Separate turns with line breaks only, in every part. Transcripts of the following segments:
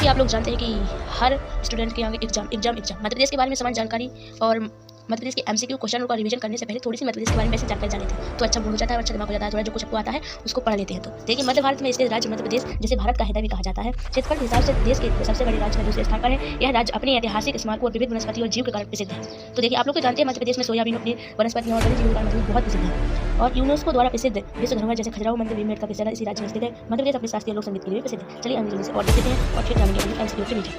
आप लोग जानते हैं कि हर स्टूडेंट के आगे एग्जाम मध्य प्रदेश के बारे में समान जानकारी और मध्य प्रदेश के एमसीक्यू क्वेश्चन का रिवीजन करने से पहले थोड़ी सी मध्य प्रदेश के बारे में वैसे जानकारी जान लेते हैं तो अच्छा मूड हो जाता है और अच्छा दिमाग हो जाता है। थोड़ा जो कुछ आपको आता है उसको पढ़ लेते हैं। तो देखिए, मध्य भारत में स्थित राज्य मध्य प्रदेश, जिसे भारत का हृदय भी कहा जाता है, क्षेत्रफल के हिसाब से देश के सबसे बड़े राज्य में दूसरे स्थान पर है। यह राज्य अपने ऐतिहासिक स्मारकों और विविध वनस्पति और जीव के कारण प्रसिद्ध है। तो देखिए, आप लोग तो जानते हैं मध्य प्रदेश में सोयाबीन अपनी वनस्पतियों और वन्यजीवों के कारण बहुत प्रसिद्ध है और यूनेस्को द्वारा प्रसिद्ध विश्व धरोहर जैसे खजुराहो मंदिर भीमबेटका का इसी राज्य में स्थित है। मध्य प्रदेश अपने शास्त्रीय लोक संगीत के लिए प्रसिद्ध है। चलिए हम जल्दी से और देखते हैं और फिर जानेंगे एमसीक्यू के नीचे।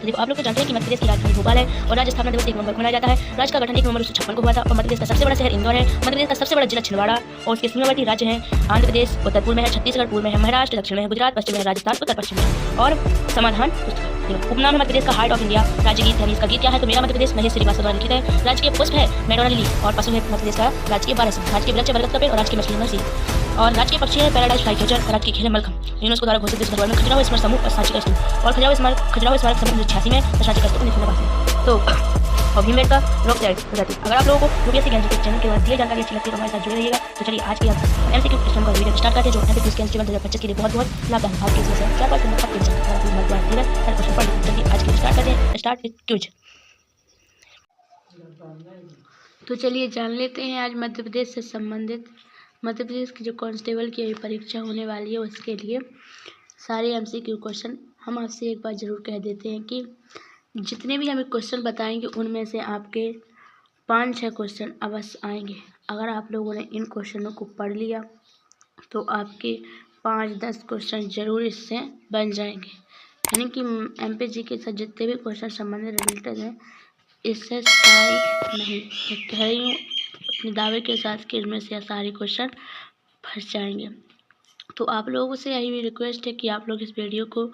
देखो, आप लोग तो जानते हैं कि मध्य प्रदेश की राजधानी भोपाल है और राज्य स्थापना दिवस 1 नवंबर को मनाया जाता है। राज्य का गठन 1 नवंबर 1956 को हुआ था और मध्य प्रदेश का सबसे बड़ा शहर इंदौर है। मध्य प्रदेश का सबसे बड़ा जिला छिंदवाड़ा और उसके सीमावर्ती राज्य हैं आंध्र प्रदेश उत्तर पूर्व में है, छत्तीसगढ़ पूर्व में है, महाराष्ट्र दक्षिण में है, गुजरात पश्चिम में है, राजस्थान उत्तर पश्चिम में है। और समाधान उपनाम है मध्य प्रदेश का हार्ट ऑफ इंडिया। राज्य गीत है, इसका गीत क्या है? तो मेरा मध्य प्रदेश महेश श्रीवास्तव द्वारा लिखित है। राज्य के पुष्प है मैडोना लिली और पशु है मध्य प्रदेश का राजकीय बारह। राज्य के वृक्ष बरगद का पेड़ और राज्य की मछली मछली और राज्य के पक्षी है पैराडाइज फ्लाईकैचर। राज्य की खेल है मलखम। यूनेस्को द्वारा घोषित विश्व धरोहर में खजुराहो स्मारक समूह और सांची का स्तूप और खजुराहो स्मारक समूह 1986 में और सांची का स्तूप 1989 तो और भीमबेटका रोक प्रजाति। अगर आप लोगों को यूपीएससी ज्ञान के चैनल के बाद दिए जानकारी अच्छी लगती है तो हमारे साथ जुड़े रहिएगा। तो चलिए आज की हम एमसीक्यू क्वेश्चन का वीडियो स्टार्ट करते हैं जो एमसीक्यू केमिस्ट्री 2025 के लिए बहुत लाभदायक है। आपके इसमें 4-5 नंबर आपके हर क्वेश्चन पढ़ लीजिए। चलिए आज की स्टार्ट करते हैं। Start with quiz. तो चलिए जान लेते हैं आज मध्य प्रदेश से संबंधित मध्य प्रदेश की जो कांस्टेबल की अभी परीक्षा होने वाली है उसके लिए सारे एमसीक्यू क्वेश्चन हम आपसे एक बार ज़रूर कह देते हैं कि जितने भी हमें क्वेश्चन बताएंगे उनमें से आपके 5-6 क्वेश्चन अवश्य आएंगे। अगर आप लोगों ने इन क्वेश्चनों को पढ़ लिया तो आपके 5-10 क्वेश्चन जरूर इससे बन जाएंगे। यानी कि एमपीजी के साथ जितने भी क्वेश्चन संबंधित रिलेटेड हैं इससे सारे नहीं कह रही हूँ अपने दावे के साथ कि इनमें से सारे क्वेश्चन फंस जाएंगे। तो आप लोगों से यही रिक्वेस्ट है कि आप लोग इस वीडियो को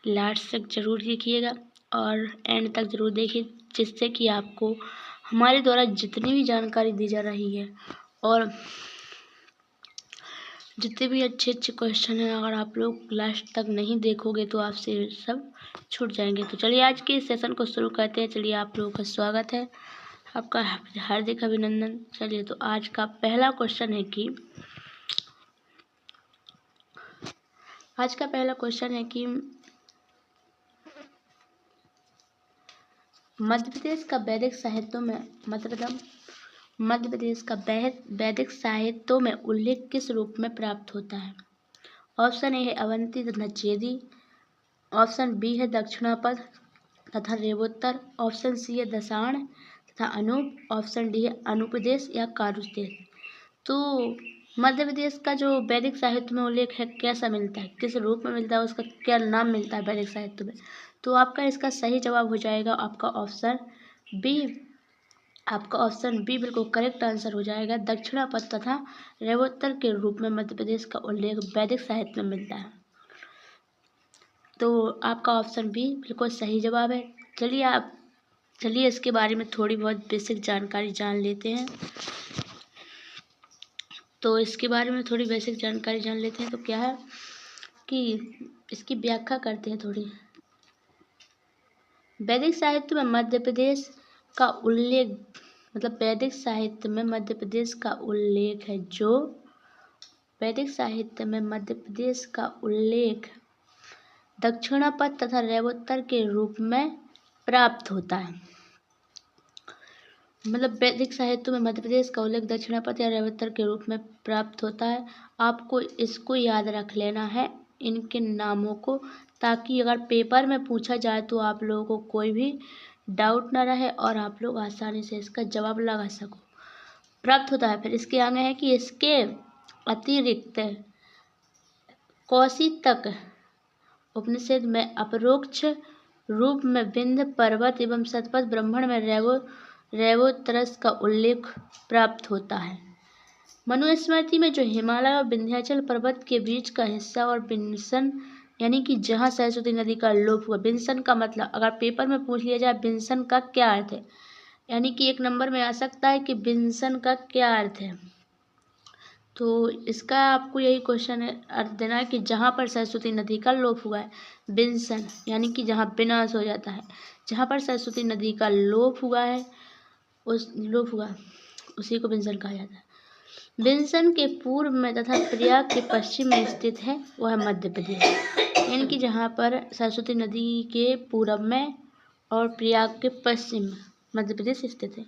लास्ट तक ज़रूर देखिएगा और एंड तक ज़रूर देखिए, जिससे कि आपको हमारे द्वारा जितनी भी जानकारी दी जा रही है और जितने भी अच्छे क्वेश्चन हैं अगर आप लोग लास्ट तक नहीं देखोगे तो आपसे सब छूट जाएंगे। तो चलिए आज के इस सेशन को शुरू करते हैं। चलिए आप लोगों का स्वागत है, आपका हार्दिक अभिनंदन। चलिए तो आज का पहला क्वेश्चन है कि मध्य प्रदेश का वैदिक साहित्यों में मध्य प्रदेश का वैदिक साहित्यों में उल्लेख किस रूप में प्राप्त होता है? ऑप्शन ए है अवंती तथा चेदी, ऑप्शन बी है दक्षिणापद तथा रेवोत्तर, ऑप्शन सी है दशाण तथा अनूप, ऑप्शन डी है अनुपदेश या कारुदेश। तो मध्य प्रदेश का जो वैदिक साहित्य में उल्लेख है कैसा मिलता है, किस रूप में मिलता है, उसका क्या नाम मिलता है वैदिक साहित्य में? तो आपका इसका सही जवाब हो जाएगा आपका ऑप्शन बी बिल्कुल करेक्ट आंसर हो जाएगा। दक्षिणापद तथा रेवोत्तर के रूप में मध्य प्रदेश का उल्लेख वैदिक साहित्य में मिलता है। तो आपका ऑप्शन बी बिल्कुल सही जवाब है। चलिए इसके बारे में थोड़ी बहुत बेसिक जानकारी जान लेते हैं। तो इसके बारे में थोड़ी बेसिक जानकारी जान लेते हैं। तो क्या है कि इसकी व्याख्या करते हैं थोड़ी। वैदिक साहित्य में मध्य प्रदेश का उल्लेख वैदिक साहित्य में मध्य प्रदेश का उल्लेख है जो वैदिक साहित्य में मध्य प्रदेश का उल्लेख दक्षिणापद तथा रेवोत्तर के रूप में प्राप्त होता है। वैदिक साहित्य में मध्य प्रदेश का उल्लेख दक्षिणापद या रेवोत्तर के रूप में प्राप्त होता है। आपको इसको याद रख लेना है इनके नामों को, ताकि अगर पेपर में पूछा जाए तो आप लोगों को कोई भी डाउट ना रहे और आप लोग आसानी से इसका जवाब लगा सको। प्राप्त होता है। फिर इसके आगे है कि इसके अतिरिक्त कौशितक उपनिषद में अपरोक्ष रूप में विंध्य पर्वत एवं शतपथ ब्राह्मण में रेवोत्तरस का उल्लेख प्राप्त होता है। मनुस्मृति में जो हिमालय और विंध्याचल पर्वत के बीच का हिस्सा और बिन्सन यानी कि जहाँ सरस्वती नदी का लोप हुआ, बिन्सन का मतलब अगर पेपर में पूछ लिया जाए बिन्सन का क्या अर्थ है, यानी कि 1 नंबर में आ सकता है कि बिन्सन का क्या अर्थ है। तो इसका आपको यही क्वेश्चन है अर्थ देना है कि जहाँ पर सरस्वती नदी का लोप हुआ है, बिन्सन यानी कि जहाँ विनाश हो जाता है, जहाँ पर सरस्वती नदी का लोप हुआ है उसी को बिन्सन कहा जाता है। बेंसन के पूर्व में तथा प्रयाग के पश्चिम में स्थित है वह है मध्य प्रदेश, यानी कि जहाँ पर सरस्वती नदी के पूरब में और प्रयाग के पश्चिम में मध्य प्रदेश स्थित है।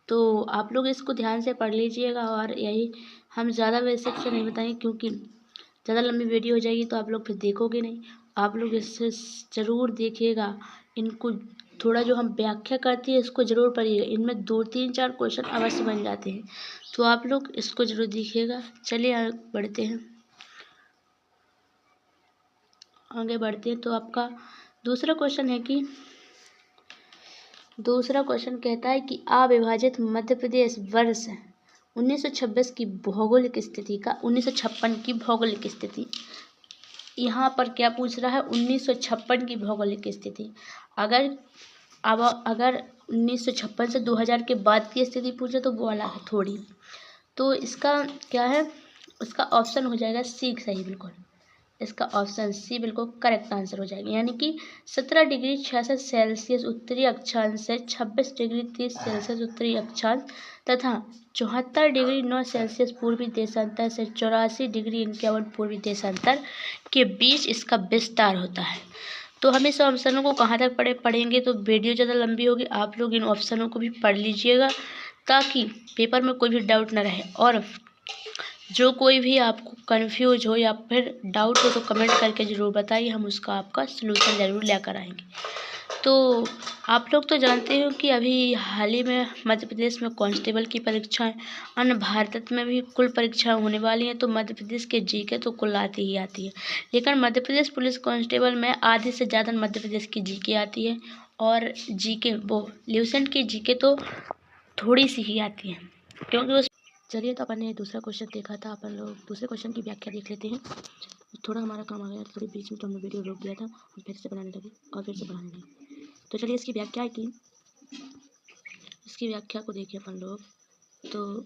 तो आप लोग इसको ध्यान से पढ़ लीजिएगा। और यही हम ज़्यादा बेसिक से नहीं बताएंगे क्योंकि ज़्यादा लंबी वीडियो हो जाएगी तो आप लोग फिर देखोगे नहीं। आप लोग इससे ज़रूर देखिएगा। इनको थोड़ा जो हम व्याख्या करते हैं इसको ज़रूर पढ़िएगा। इनमें 2-3-4 क्वेश्चन अवश्य बन जाते हैं, तो आप लोग इसको ज़रूर देखिएगा। चलिए आगे बढ़ते हैं। तो आपका दूसरा क्वेश्चन कहता है कि अविभाजित मध्य प्रदेश वर्ष 1926 की भौगोलिक स्थिति का 1956 की भौगोलिक स्थिति। यहाँ पर क्या पूछ रहा है? 1956 की भौगोलिक स्थिति। अगर 1956 से 2000 के बाद की स्थिति पूछे तो वो अलग है थोड़ी। तो इसका क्या है? इसका ऑप्शन हो जाएगा सी सही बिल्कुल। इसका ऑप्शन सी बिल्कुल करेक्ट आंसर हो जाएगा, यानी कि 17 डिग्री 66 सेल्सियस उत्तरी अक्षांश से 26 डिग्री 30 सेल्सियस उत्तरी अक्षांश तथा 74 डिग्री 9 सेल्सियस पूर्वी देशांतर से 84 डिग्री 51 पूर्वी देशांतर के बीच इसका विस्तार होता है। तो हम इस ऑप्शनों को कहाँ तक पढ़ेंगे तो वीडियो ज़्यादा लंबी होगी। आप लोग इन ऑप्शनों को भी पढ़ लीजिएगा ताकि पेपर में कोई भी डाउट न रहे। और जो कोई भी आपको कंफ्यूज हो या फिर डाउट हो तो कमेंट करके ज़रूर बताइए, हम उसका आपका सलूशन ज़रूर लेकर आएंगे। तो आप लोग तो जानते हो कि अभी हाल ही में मध्य प्रदेश में कांस्टेबल की परीक्षाएं, अन्य भारत में भी कुल परीक्षाएं होने वाली हैं। तो मध्य प्रदेश के जीके तो कुल आती ही आती है, लेकिन मध्य प्रदेश पुलिस कांस्टेबल में आधे से ज़्यादा मध्य प्रदेश की जीके आती है और जीके वो ल्यूसेंट की जीके तो थोड़ी सी ही आती है क्योंकि उस चलिए तो अपन ने दूसरा क्वेश्चन देखा था। अपन लोग दूसरे क्वेश्चन की व्याख्या देख लेते हैं। थोड़ा हमारा काम आ गया, थोड़ी बीच में तो हमने वीडियो रोक दिया था, हम फिर से बनाने लगे और फिर से बनाने लगे। तो चलिए इसकी व्याख्या की इसकी व्याख्या को देखिए अपन लोग। तो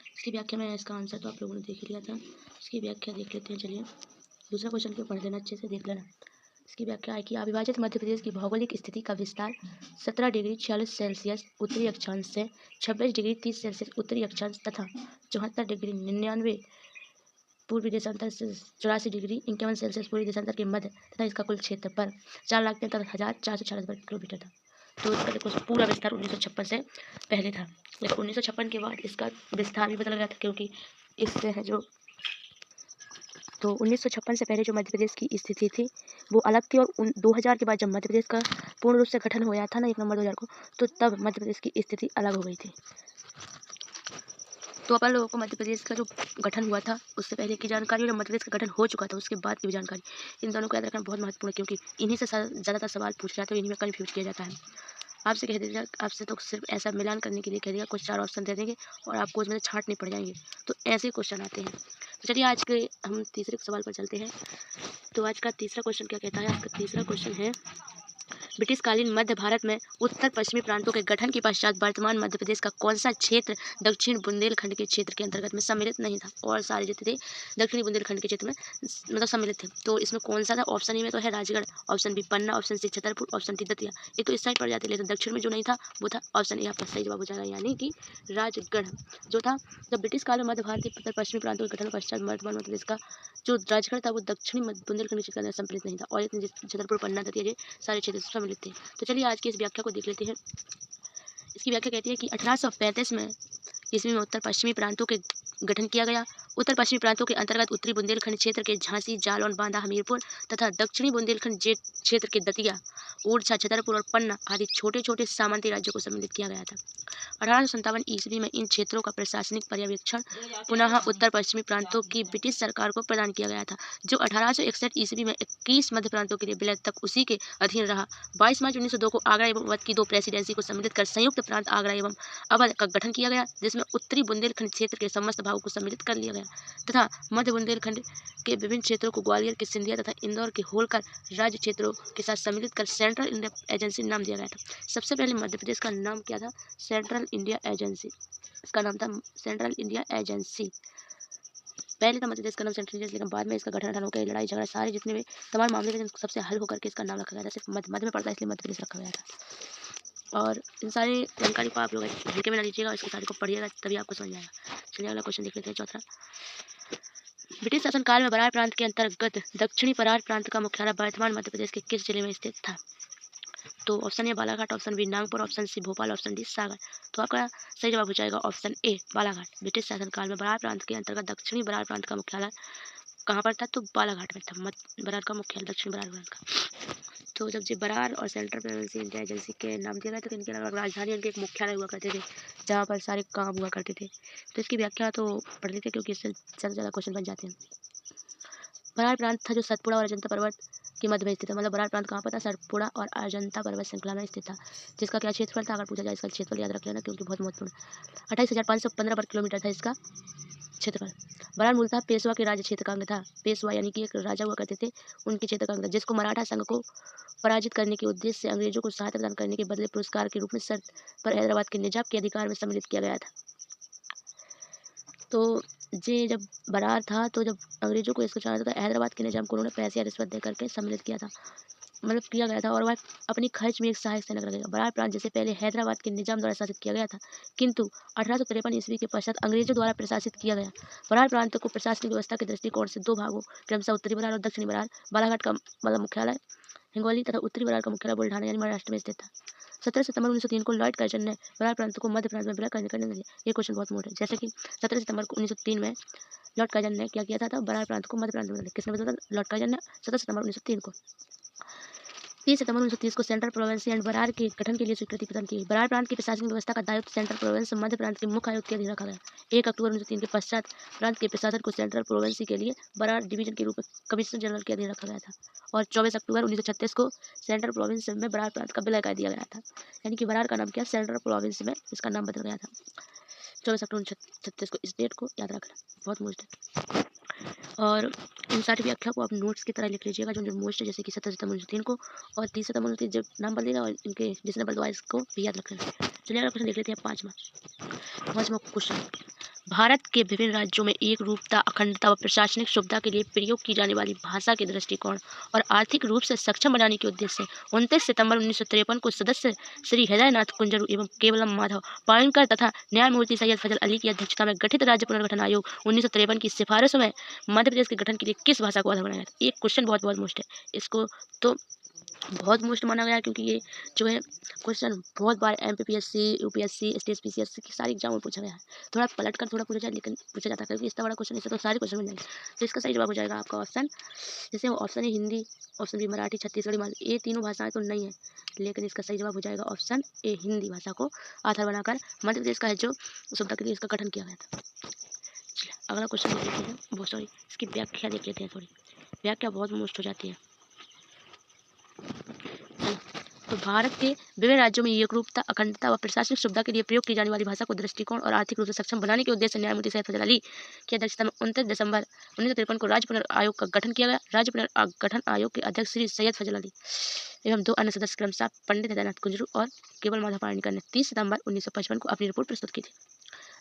इसकी व्याख्या में इसका आंसर तो आप लोगों ने देख लिया था, इसकी व्याख्या देख लेते हैं। चलिए दूसरा क्वेश्चन को पढ़ लेना, अच्छे से देख लेना। इसकी व्याख्या है कि अविभाजित मध्य प्रदेश की भौगोलिक स्थिति का विस्तार 17 डिग्री 46 सेल्सियस उत्तरी अक्षांश से 26 डिग्री 30 सेल्सियस उत्तरी अक्षांश तथा 74 डिग्री 99 पूर्वी देशांतर से 84 डिग्री 51 सेल्सियस पूर्वी देशांतर के मध्य तथा इसका कुल क्षेत्रफल 4,43,446 वर्ग किलोमीटर था। तो इसका देखो पूरा विस्तार 1956 से पहले था, लेकिन 1956 के बाद इसका विस्तार भी बदल गया था क्योंकि इससे है जो तो 1956 से पहले जो मध्य प्रदेश की स्थिति थी वो अलग थी। और 2000 के बाद जब मध्य प्रदेश का पूर्ण रूप से गठन हुआ था ना 1 नवंबर 2000 को, तो तब मध्य प्रदेश की स्थिति अलग हो गई थी। तो अपन लोगों को मध्य प्रदेश का जो गठन हुआ था उससे पहले की जानकारी और मध्य प्रदेश का गठन हो चुका था उसके बाद की भी जानकारी, इन दोनों को याद रखना बहुत महत्वपूर्ण है क्योंकि इन्हीं से ज़्यादातर सवाल पूछे जाते हैं, इन्हीं में कन्फ्यूज किया जाता है। आपसे कह दीजिएगा, आपसे तो सिर्फ ऐसा मिलान करने के लिए कह दिया, कुछ 4 ऑप्शन दे देंगे और आपको उसमें से छांटने पड़ जाएंगे, तो ऐसे क्वेश्चन आते हैं। तो चलिए आज के हम तीसरे सवाल पर चलते हैं। तो आज का तीसरा क्वेश्चन क्या कहता है? आपका तीसरा क्वेश्चन है ब्रिटिशकालीन मध्य भारत में उत्तर पश्चिमी प्रांतों के गठन के पश्चात वर्तमान मध्य प्रदेश का कौन सा क्षेत्र दक्षिण बुंदेलखंड के क्षेत्र के अंतर्गत में सम्मिलित नहीं था और सारे जितने थे दक्षिणी बुंदेलखंड के क्षेत्र में मतलब सम्मिलित थे। तो इसमें कौन सा था? ऑप्शन ई में तो है Rajgarh, option B Panna, option C Chhatarpur, option D Datia. ये तो इस साइड पड़ जाते हैं, लेकिन दक्षिण में जो नहीं था वो था ऑप्शन ए, आपका सही जवाब हो जाएगा, यानी कि राजगढ़ जो था। जब ब्रिटिश काल में मध्य भारत के उत्तर पश्चिमी प्रांतों के गठन के पश्चात वर्तमान मध्य प्रदेश का जो राजगढ़ था वो दक्षिणी बुंदेलखंड के क्षेत्र में सम्मिलित नहीं था और इतने छतरपुर, पन्ना, दतिया ये सारे क्षेत्र सम्मिलित थे। तो चलिए आज की इस व्याख्या को देख लेते हैं। इसकी व्याख्या कहती है कि 1835 में ईस्वी में उत्तर पश्चिमी प्रांतों के गठन किया गया। उत्तर पश्चिमी प्रांतों के अंतर्गत उत्तरी बुंदेलखंड क्षेत्र के झांसी, जालौन, बांदा, हमीरपुर तथा दक्षिणी बुंदेलखंड क्षेत्र के दतिया, ओरछा, छतरपुर और पन्ना आदि छोटे छोटे सामंती राज्यों को सम्मिलित किया गया था। 1857 ईस्वी में इन क्षेत्रों का प्रशासनिक पर्यवेक्षण पुनः उत्तर पश्चिमी प्रांतों की ब्रिटिश सरकार को प्रदान किया गया था, जो 1861 ईस्वी में 21 मध्य प्रांतों के लिए विलय तक उसी के अधीन रहा। 22 मार्च 1902 को आगरा एवं अवध की 2 प्रेसिडेंसी को सम्मिलित कर संयुक्त प्रांत आगरा एवं अवध का गठन किया गया, जिसमें उत्तरी बुंदेलखंड क्षेत्र के समस्त भागों को सम्मिलित कर लिया गया तथा मध्य बुंदेलखंड के विभिन्न क्षेत्रों को ग्वालियर के सिंधिया तथा इंदौर के होलकर राज्य क्षेत्रों के साथ सम्मिलित कर सेंट्रल इंडिया एजेंसी नाम दिया गया था। सबसे पहले मध्य प्रदेश का नाम क्या था? Central India agency. इसका नाम था सेंट्रल इंडिया एजेंसी। पहले था मध्य प्रदेश का नाम सेंट्रल इंडिया, लेकिन बाद में इसका गठन होकर लड़ाई झगड़ा सारे जितने भी तमाम मामले थे सबसे हल होकर के इसका नाम रखा गया था। सिर्फ मध्य में पड़ता है इसलिए मध्य प्रदेश रखा गया था। और इन सारी जानकारी को आप लोग जीके में ना लीजिएगा, इसको सारी को पढ़िएगा तभी आपको समझ में आएगा। चलिए अगला क्वेश्चन देख लेते हैं, चौथा। ब्रिटिश शासनकाल में बरार प्रांत के अंतर्गत दक्षिणी बरार प्रांत का मुख्यालय वर्तमान मध्य प्रदेश के किस जिले में स्थित था? तो option A Balaghat, option B Nagpur, option C Bhopal, option D Sagar. तो आपका सही जवाब हो जाएगा ऑप्शन ए बालाघाट। ब्रिटिश शासनकाल में बरार प्रांत के अंतर्गत दक्षिणी बरार प्रांत का मुख्यालय कहाँ पर था? तो बालाघाट में था। बरार का मुख्यालय दक्षिणी बरार प्रांत का। तो जब ये बरार और सेंट्रल प्रेगनेंसी इंटेलिजेंसी के नाम दिया गया तो इनके अलग राजधानी इनके एक मुख्यालय हुआ करते थे जहाँ पर सारे काम हुआ करते थे। तो इसकी व्याख्या तो पढ़ लेते क्योंकि इससे ज़्यादा क्वेश्चन बन जाते हैं। बरार प्रांत था जो सतपुड़ा और अजंता पर्वत के मध्य में स्थित है। मतलब बरार प्रांत कहाँ पर था? सतपुड़ा और अजंता पर्वत श्रृंखला में स्थित था। जिसका क्या क्षेत्रफल था? अगर पूछा जाए इसका क्षेत्रफल याद रख लेना क्योंकि बहुत महत्वपूर्ण। 28,515 वर्ग किलोमीटर था इसका क्षेत्रफल। बरार मूलतः पेशवा के राज्य क्षेत्र का अंग था। पेशवा यानी कि एक राजा हुआ करते थे, उनके क्षेत्र का अंग था, जिसको मराठा संघ को पराजित करने के उद्देश्य से अंग्रेजों को सहायता प्रदान करने के बदले पुरस्कार के रूप में शर्त पर हैदराबाद के निजाम के अधिकार में सम्मिलित किया गया था। तो ये जब बरार था तो जब अंग्रेजों को इसको चाहता था, हैदराबाद के निजाम को उन्होंने पैसे या रिश्वत दे करके सम्मिलित किया था, मतलब किया गया था। और वह अपनी खर्च में एक सहायक सैनिक रखेगा। बरार प्रांत जिसे पहले हैदराबाद के निजाम द्वारा शासित किया गया था, किंतु 1853 ईस्वी के पश्चात अंग्रेजों द्वारा प्रशासित किया गया। बरार प्रांत को प्रशासनिक व्यवस्था के दृष्टिकोण से दो भागों क्रमशः उत्तरी बरार और दक्षिणी बरार। बालाघाट का मतलब मुख्यालय हिंगोली तथा उत्तरी बरार का मुख्यालय बुल्ढाना यानी महाराष्ट्र में स्थित था। 17 सितंबर 1903 को लॉर्ड कर्जन ने बरार प्रांत को मध्य प्रांत में विलय करने दिया। ये क्वेश्चन बहुत मोटा है। जैसे कि 17 सितंबर को 1903 में लॉर्ड कर्जन ने क्या किया था? बरार प्रांत को मध्य प्रांत में बदला। किसने बदला? लॉर्ड कर्जन ने 17 सितंबर 1903 को। 30 सितंबर 1930 को सेंट्रल प्रोविंस एंड बरार के गठन के लिए स्वीकृति प्रदान की। बरार प्रांत की प्रशासनिक व्यवस्था का दायित्व सेंट्रल प्रोविंस मध्य प्रांत के मुख्य आयुक्त के अधीन रखा गया। 1 अक्टूबर 1903 के पश्चात प्रांत के प्रशासन को सेंट्रल प्रोविंस के लिए बरार डिवीजन के रूप में कमिश्नर जनरल के अधीन रखा गया था। और 24 अक्टूबर 1936 को सेंट्रल प्रोविंस में बरार प्रांत का विलय कर दिया गया था। यानी कि बरार का नाम क्या? सेंट्रल प्रोविंस में इसका नाम बदल गया था। 24 अक्टूबर 1936 को। इस डेट को याद रखना, बहुत मोस्ट है। और इन सारी व्याख्या को आप नोट्स की तरह लिख लीजिएगा जो मोस्ट है, जैसे कि 17 सितंबर 1903 को और 30 सितंबर 1903 जब नाम बदलेगा, और इनके जिसने बदलवाया इसको भी याद रख लेना। चलिए अगला क्वेश्चन देख लेते हैं, पाँचवा क्वेश्चन। भारत के विभिन्न राज्यों में एक रूपता, अखंडता व प्रशासनिक सुविधा के लिए प्रयोग की जाने वाली भाषा के दृष्टिकोण और आर्थिक रूप से सक्षम बनाने के उद्देश्य से 29 सितंबर 1953 को सदस्य श्री हृदयनाथ कुंजरू एवं केवलम माधव पाणिकर तथा न्यायमूर्ति सैयद फजल अली की अध्यक्षता में गठित राज्य पुनर्गठन आयोग 1953 की सिफारिशों में मध्य प्रदेश के गठन के लिए किस भाषा को आधार बनाया गया? एक क्वेश्चन बहुत मोस्ट है, इसको तो बहुत मोस्ट माना गया क्योंकि ये जो है क्वेश्चन बहुत बार MPPSC, UPSC, STS की सारी एग्जाम में पूछा गया है। थोड़ा पलट कर थोड़ा पूछा जाए, लेकिन पूछा जाता है क्योंकि इतना बड़ा क्वेश्चन, इससे तो सारे क्वेश्चन मिल जाएंगे। तो इसका सही जवाब हो जाएगा आपका ऑप्शन, जैसे ऑप्शन है हिंदी, ऑप्शन बी मराठी, छत्तीसगढ़ी, मालवी। ये तीनों भाषाएं तो नहीं है, लेकिन इसका सही जवाब हो जाएगा ऑप्शन ए, हिंदी भाषा को आधार बनाकर मध्य प्रदेश का है जो सुविधा के लिए इसका गठन किया गया था। चलिए अगला क्वेश्चन देख लेते हैं, बहुत सॉरी इसकी व्याख्या देख लेते हैं। थोड़ी व्याख्या बहुत मोस्ट हो जाती है। तो भारत के विभिन्न राज्यों में एकरूपता, अखंडता व प्रशासनिक सुविधा के लिए प्रयोग की जाने वाली भाषा को दृष्टिकोण और आर्थिक रूप से सक्षम बनाने के उद्देश्य से न्यायमूर्ति सैयद फजल अली की अध्यक्षता में 29 दिसंबर 1953 को राज्य पुनर्आयोग का गठन किया गया। राज्य पुनर्गठन आयोग के अध्यक्ष श्री सैयद फजल अली एवं 2 अन्य सदस्य क्रमशः पंडित हृदयनाथ कुंजरू और केवल माधव पाणिकर ने 30 सितंबर 1955 को अपनी रिपोर्ट प्रस्तुत की थी।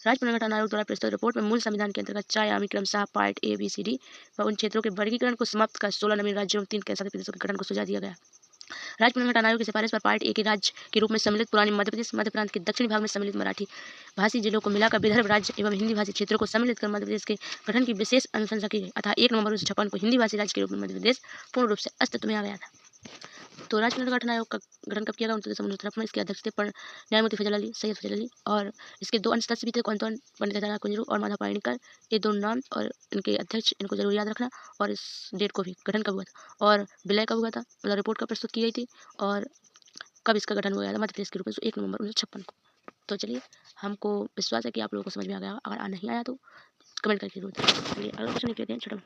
राज्य पुनर्गठन आयोग द्वारा प्रस्तुत रिपोर्ट में मूल संविधान के अंतर्गत 4 आयामी क्रमशः part A, B, C, D व उन क्षेत्रों के वर्गीकरण को समाप्त कर 16 नवीन राज्यों एवं 3 केंद्रशासित प्रदेशों के गठन को सुझाव दिया गया। राज्य पुनर्गठन आयोग की सिफारिश पर पार्ट ए के राज्य के रूप में सम्मिलित पुरानी मध्य प्रदेश, मध्य प्रांत के दक्षिणी भाग में सम्मिलित मराठी भाषी जिलों को मिलाकर विदर्भ राज्य एवं हिंदी भाषी क्षेत्रों को सम्मिलित कर मध्य प्रदेश के गठन की विशेष अनुशंसा की गई। अतः 1 नवंबर 1956 को हिंदी भाषी राज्य के रूप में मध्य प्रदेश पूर्ण रूप से अस्तित्व में आ गया था। तो राज्य पुनर्गठन आयोग का गठन कब किया गया? 29 दिसंबर 1953 में। इसके अध्यक्ष थे न्यायमूर्ति फजल अली, सैयद फजल अली, और इसके 2 अन्य सदस्य भी थे, कौन कौन? पंडित हृदयनाथ कुंजरू और माधव पाणिकर। ये 2 नाम और इनके अध्यक्ष, इनको जरूर याद रखना। और इस डेट को भी, गठन कब हुआ था और विलय कब हुआ था, मतलब रिपोर्ट कब प्रस्तुत की गई थी और कब इसका गठन हुआ था मध्य प्रदेश के रूप में, 1 नवंबर 1956 को। तो चलिए, हमको विश्वास है कि आप लोगों को समझ में आ गया। अगर नहीं आया तो कमेंट करके जरूर बताइए। चलिए अगला क्वेश्चन लिख लेते हैं।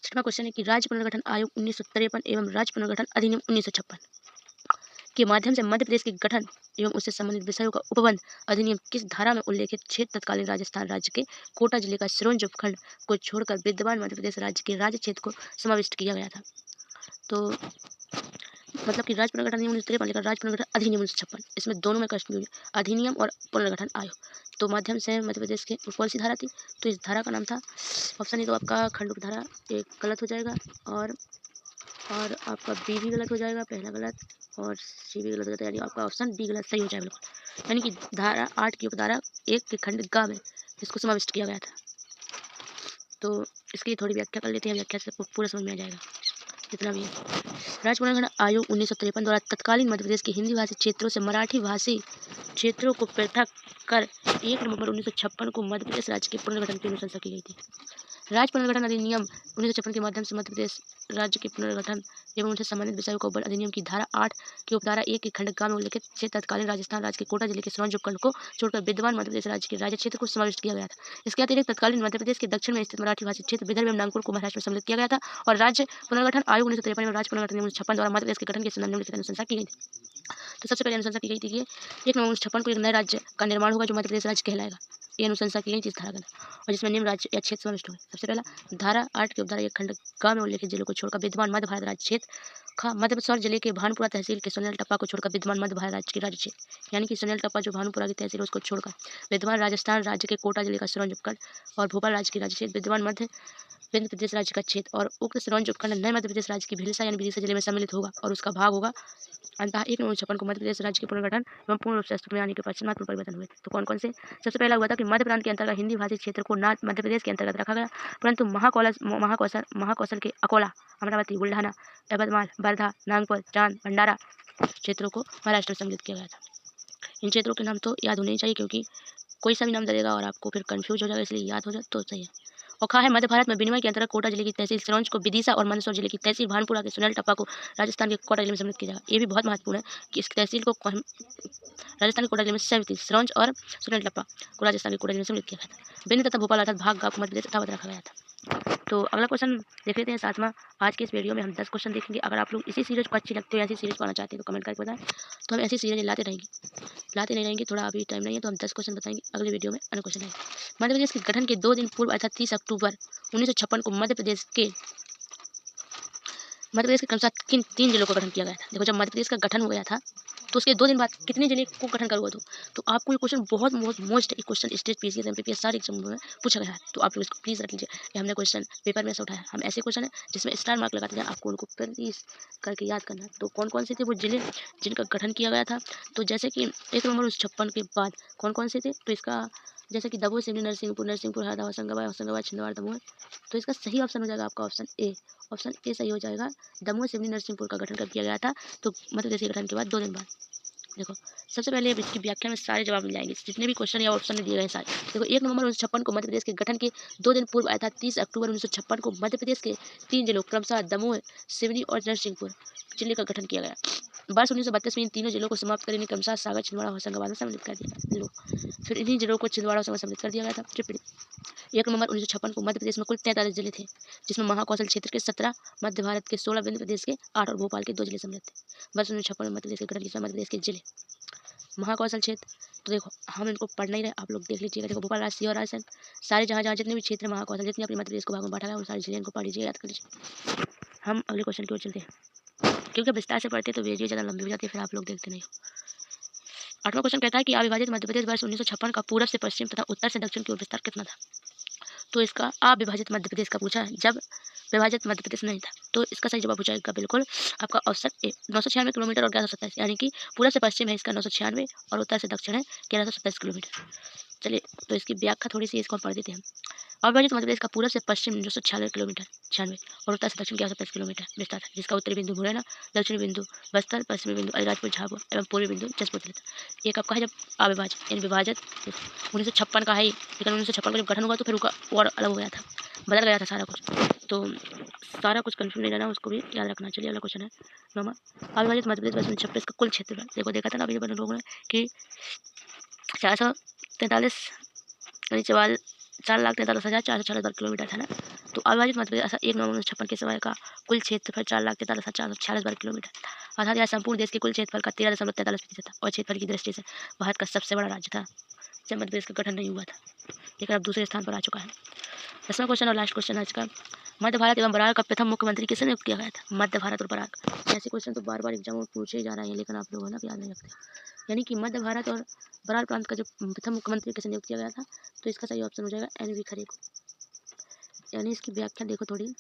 छठवां क्वेश्चन है कि राज्य पुनर्गठन आयोग 1953 एवं राज्य पुनर्गठन अधिनियम 1956 के माध्यम से मध्य प्रदेश के गठन एवं उससे संबंधित विषयों का उपबंध अधिनियम किस धारा में उल्लेखित क्षेत्र तत्कालीन राजस्थान राज्य के कोटा जिले का सिरोंज उपखंड को छोड़कर विद्यमान मध्य प्रदेश राज्य के राज्य क्षेत्र को समाविष्ट किया गया था? तो मतलब कि राज्य पुनर्गठन अधिनियम 1953 लेकर राज्य पुनर्गठन अधिनियम 1956, इसमें दोनों में कन्फ्यूजन, अधिनियम और पुनर्गठन आयोग। तो माध्यम से मध्य प्रदेश के कौन सी धारा थी? तो इस धारा का नाम था, ऑप्शन ए तो आपका खंडूक धारा, एक गलत हो जाएगा, और और आपका बी भी गलत हो जाएगा, पहला गलत, और सी भी गलत हो जाता है, यानी आपका ऑप्शन डी गलत सही हो जाएगा बिल्कुल। यानी कि धारा 8 की उपधारा 1 के खंड ग में इसको समाविष्ट किया गया था। तो इसकी थोड़ी व्याख्या कर लेते हैं, व्याख्या से पूरा समझ में आ जाएगा जितना भी है। राज्य पुनर्गठन आयोग 1953 द्वारा तत्कालीन मध्य प्रदेश के हिंदी भाषी क्षेत्रों से मराठी भाषी क्षेत्रों को पृथक कर 1 नवंबर 1956 को मध्य प्रदेश राज्य के पुनर्गठन की अनुशंसा की गई थी। राज्य पुनर्गठन अधिनियम 1956 के माध्यम से मध्य प्रदेश राज्य के पुनर्गठन एवं उनसे संबंधित विषयों को बल अधिनियम की धारा 8 की उपधारा 1 के खंड ग में उल्लिखित से तत्कालीन राजस्थान राज्य के कोटा जिले के सिरोंज उपखंड को छोड़कर विद्यमान मध्य प्रदेश राज्य के राज्य क्षेत्र को समाविष्ट किया गया था। इसके अतिरिक्त तत्कालीन मध्य प्रदेश के दक्षिण में स्थित मराठी भाषी क्षेत्र विदर्भ एवं नागपुर को महाराष्ट्र में सम्मिलित किया गया था। और राज्य पुनर्गठन आयोग 1953 में राज्य पुनर्गठन 1956 द्वारा मध्य प्रदेश के गठन के संबंध में लिखित अनुशंसा की गई थी। तो सबसे पहले अनुशंसा की गई थी कि 1 नवंबर 1956 को एक नए राज्य का निर्माण होगा जो मध्य प्रदेश राज्य कहलाएगा। ये अनुशंसा की गई थी इस धारा के अंदर, और जिसमें निम्न राज्य या क्षेत्र समाविष्ट होंगे। सबसे पहला, धारा 8 की उपधारा 1 खंड ग में उल्लिखित जिलों को छोड़कर विद्यमान मध्य भारत राज्य क्षेत्र। खा, मध्य बक्सर जिले के भानपुरा तहसील के सोनेल टप्पा को छोड़कर विद्यमान मध्य भारत राज्य के राज्य क्षेत्र, यानी कि सोनेल टप्पा जो भानपुरा की तहसील उसको छोड़कर विद्यमान राजस्थान राज्य के कोटा जिले का सिरोंज उपखंड और भोपाल राज्य के राज्य क्षेत्र, विद्यमान मध्य प्रदेश राज्य का क्षेत्र और उक्त सिरोंज उपखंड नए मध्य प्रदेश राज्य की भिलसा यानी विदिशा जिले में सम्मिलित होगा और उसका भाग होगा। अंततः 1 नवंबर 1956 को मध्य प्रदेश राज्य के पुनर्गठन एवं पूर्ण रूप से अस्तित्व में आने के पश्चात महत्वपूर्ण परिवर्तन हुए थे। तो कौन कौन से? सबसे पहला हुआ था कि मध्य प्रांत के अंतर्गत हिंदी भाषी क्षेत्र को न मध्य प्रदेश के अंतर्गत रखा गया, परंतु महाकौशल के अकोला, अमरावती, बुल्ढाना, यवतमाल, वर्धा, नागपुर, चांद, भंडारा क्षेत्रों को महाराष्ट्र में सम्मिलित किया गया था। इन क्षेत्रों के नाम तो याद होने ही चाहिए, क्योंकि कोई सा भी नाम डलेगा और आपको फिर कंफ्यूज हो जाएगा, इसलिए याद हो जाए तो सही है। और खा है मध्य भारत में विनिमय के अंतर्गत कोटा जिले की तहसील सिरोंज को विदिशा और मंदसौर जिले की तहसील भानपुरा के सोनेल टप्पा को राजस्थान के कोटा जिले में सम्मिलित किया जाएगा। ये भी बहुत महत्वपूर्ण है कि इस तहसील को राजस्थान के कोटा जिले में समिति सिरोंज और सोनेल टप्पा को राजस्थान के कोटा जिले में सम्मिलित किया गया था। बिंद तथा भोपाल अर्थात भाग गाँव को मध्य प्रदेश यथावत रखा गया था। तो अगला क्वेश्चन देख लेते हैं 7वां। आज के इस वीडियो में हम 10 क्वेश्चन देखेंगे। अगर आप लोग इसी सीरीज को अच्छी लगती है, ऐसी सीरीज पाना चाहते हैं तो कमेंट करके बताएं, तो हम ऐसी सीरीज लाते नहीं रहेंगे। थोड़ा अभी टाइम नहीं है तो हम 10 क्वेश्चन बताएंगे, अगले वीडियो में अन्य क्वेश्चन आएंगे। मध्य प्रदेश के गठन के 2 दिन पूर्व अर्थात 30 अक्टूबर 1956 को मध्य प्रदेश के क्रमशः 3 जिलों का गठन किया गया था। देखो, जब मध्य प्रदेश का गठन हो गया था तो उसके 2 दिन बाद कितने जिले को गठन करा हुआ था। तो आपको ये क्वेश्चन बहुत most question state PCS MPPS सारे एग्जाम में पूछा गया है, तो आप लोग इसको प्लीज़ रख लीजिए। ये हमने क्वेश्चन पेपर में से उठाया। हम ऐसे क्वेश्चन है जिसमें स्टार मार्क लगाते हैं, आपको उनको प्लीज करके याद करना। तो कौन कौन से थे वो जिले जिनका गठन किया गया था? तो जैसे कि 1 नवंबर 1956 के बाद कौन कौन से थे, तो इसका जैसे कि दमोह, सिवनी, नरसिंहपुर, हरदा, होशंगाबाद, छिंदवाड़ा, दमोह। तो इसका सही ऑप्शन हो जाएगा आपका ऑप्शन ए। ऑप्शन ए सही हो जाएगा। दमोह, सिवनी, नरसिंहपुर का गठन कब किया गया था? तो मध्य प्रदेश के गठन के बाद 2 दिन बाद। देखो, सबसे पहले इसकी व्याख्या में सारे जवाब मिल जाएंगे, जितने भी क्वेश्चन या ऑप्शन में दिए गए सारे। देखो, 1 नवंबर 1956 को मध्य प्रदेश के गठन के 2 दिन पूर्व अर्थात 30 अक्टूबर 1956 को मध्य प्रदेश के 3 जिलों क्रमशः दमोह, सिवनी और नरसिंहपुर जिले का गठन किया गया। वर्ष 1932 में इन तीनों जिलों को समाप्त कर इन्हें क्रमशः सागर, छिंदवाड़ा, होशंगाबाद में सम्मिलित कर दिया। लो, फिर इन्हीं जिलों को छिंदवाड़ा में सम्मिलित कर दिया गया था। 1 नवंबर 1956 को मध्य प्रदेश में कुल 43 जिले थे, जिसमें महाकौशल क्षेत्र के 17, मध्य भारत के 16, विंध्य प्रदेश के 8 और भोपाल के 2 जिले सम्मिलित थे। वर्ष 1956 में मध्य प्रदेश के गठन के मध्य प्रदेश के जिले महाकौशल क्षेत्र। तो देखो, हम इनको पढ़ नहीं रहे, आप लोग देख लीजिएगा। देखो, भोपाल, राजस्थान और राजस्थान सारे जहाँ जितने भी क्षेत्र महाकौशल जितने अपने मध्य प्रदेश को भाग में बांटा गया, उन सारे जिले को पढ़ लीजिए, याद कर लीजिए। हम अगले क्वेश्चन की ओर चलते हैं, क्योंकि विस्तार से पढ़ते तो वीडियो ज़्यादा लंबी हो जाती है, फिर आप लोग देखते नहीं हो। 8वां क्वेश्चन कहता है कि अविभाजित मध्य प्रदेश वर्ष 1956 का पूर्व से पश्चिम तथा उत्तर से दक्षिण की ओर विस्तार कितना था? तो इसका अविभाजित मध्य प्रदेश का पूछा है, जब विभाजित मध्य प्रदेश नहीं था। तो इसका सही जवाब हो जाएगा बिल्कुल आपका ऑप्शन ए, 996 किलोमीटर और 1127, यानी कि पूरब से पश्चिम है इसका 996 और उत्तर से दक्षिण है 1127 किलोमीटर। चलिए, तो इसकी व्याख्या थोड़ी सी इसको पढ़ देते हैं। अविभाजित मध्य प्रदेश का पूरब से पश्चिम 996 किलोमीटर 96 और उत्तर से दक्षिण 1127 किलोमीटर विस्तार है, जिसका उत्तरी बिंदु मुरैना, दक्षिणी बिंदु बस्तर, पश्चिमी बिंदु अलीराजपुर, झाबुआ एवं पूर्वी बिंदु जसपुर जिले था। एक आपका है जब अविभाजित यानी विभाजित 1956 का है, लेकिन 1956 का जब गठन हुआ तो फिर और अलग हो गया था, बदल गया था सारा कुछ। तो सारा कुछ कंफ्यूज नहीं रहना, उसको भी याद रखना। चलिए, अगला क्वेश्चन है 9वां। अविभाजित मध्य प्रदेश वर्ष 1956 का कुल क्षेत्रफल। देखो, देखा था ना अभी बने लोगों ने कि 443 यानी 4,43,446 वर्ग किलोमीटर था ना। तो अविभाजित मध्य प्रदेश 1 नवंबर 1956 के समय का कुल क्षेत्रफल 4,43,446 वर्ग किलोमीटर था, अर्थात यह संपूर्ण देश के कुल क्षेत्रफल का 13.43% था और क्षेत्रफल की दृष्टि से भारत का सबसे बड़ा राज्य था जब मध्य प्रदेश का गठन नहीं हुआ था, लेकिन अब दूसरे स्थान पर आ चुका है। 10वां क्वेश्चन और लास्ट क्वेश्चन आज का, मध्य भारत एवं बराक का प्रथम मुख्यमंत्री किसने नियुक्त किया गया था? मध्य भारत और बराक, ऐसे क्वेश्चन तो बार बार एग्जाम में पूछे ही जा रहे हैं, लेकिन आप लोग ना याद नहीं रखते। यानी कि मध्य भारत और बराक प्रांत का जो प्रथम मुख्यमंत्री किसने नियुक्त किया गया था? तो इसका सही ऑप्शन हो जाएगा NV खरे को। यानी इसकी व्याख्या देखो थोड़ी,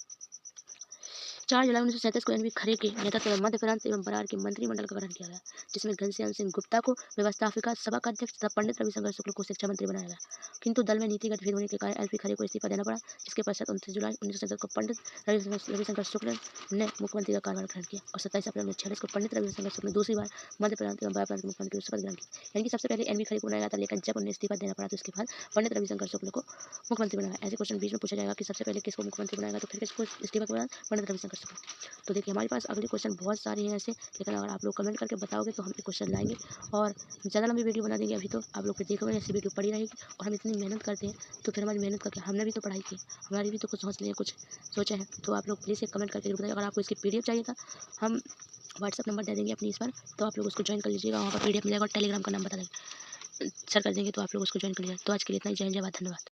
4 जुलाई 1937 को एन.वी. खरे के नेतृत्व में मध्य प्रांत एवं बरार के मंत्रिमंडल का गठन किया गया, जिसमें घनश्याम सिंह गुप्ता को व्यवस्थापिका सभा का अध्यक्ष तथा पंडित रविशंकर शुक्ल को शिक्षा मंत्री बनाया गया। किंतु दल में नीतिगत भेद होने के कारण एल.पी. खरे को इस्तीफा देना पड़ा, जिसके पश्चात 29 जुलाई 1937 को पंडित रविशंकर शुक्ल ने मुख्यमंत्री का कार्यभार ग्रहण किया और 27 अप्रैल 1946 को पंडित रविशंकर शुक्ल ने दूसरी बार मध्य प्रांत एवं बरार प्रांत के मुख्यमंत्री की शपथ ग्रहण की। यानी कि सबसे पहले एन.वी. खरे को बनाया गया था, लेकिन जब उन्हें इस्तीफा देना पड़ा तो उसके बाद पंडित रविशंकर शुक्ल को मुख्यमंत्री बनाया। ऐसे क्वेश्चन बीच में पूछा जाएगा कि सबसे पहले किसको मुख्यमंत्री बनाया गया, तो फिर किसको इस्तीफा के बाद पंडित रविशंकर शुक्ल। तो देखिए हमारे पास अगले क्वेश्चन बहुत सारे हैं ऐसे, लेकिन अगर आप लोग कमेंट करके बताओगे तो हम ये क्वेश्चन लाएंगे और ज़्यादा लंबी वीडियो बना देंगे। अभी तो आप लोग फिर देखोगे ऐसी वीडियो पड़ी रहेगी और हम इतनी मेहनत करते हैं तो फिर हमारी मेहनत करके हमने भी तो पढ़ाई की, हमारी भी तो कुछ सोच लिए, कुछ सोचे हैं। तो आप लोग प्लीज़ एक कमेंट करके बताइए। अगर आपको इसकी PDF चाहिए था, हम व्हाट्सअप नंबर दे देंगे अपनी इस पर, तो आप लोग उसको ज्वाइन कर लीजिएगा। वहाँ पर PDF मिलेगा और टेलीग्राम का नाम बता देंगे, शेयर कर देंगे, तो आप लोग उसको ज्वाइन कर लीजिएगा। तो आज के लिए इतना ही। जय हिंद, जय भारत, धन्यवाद।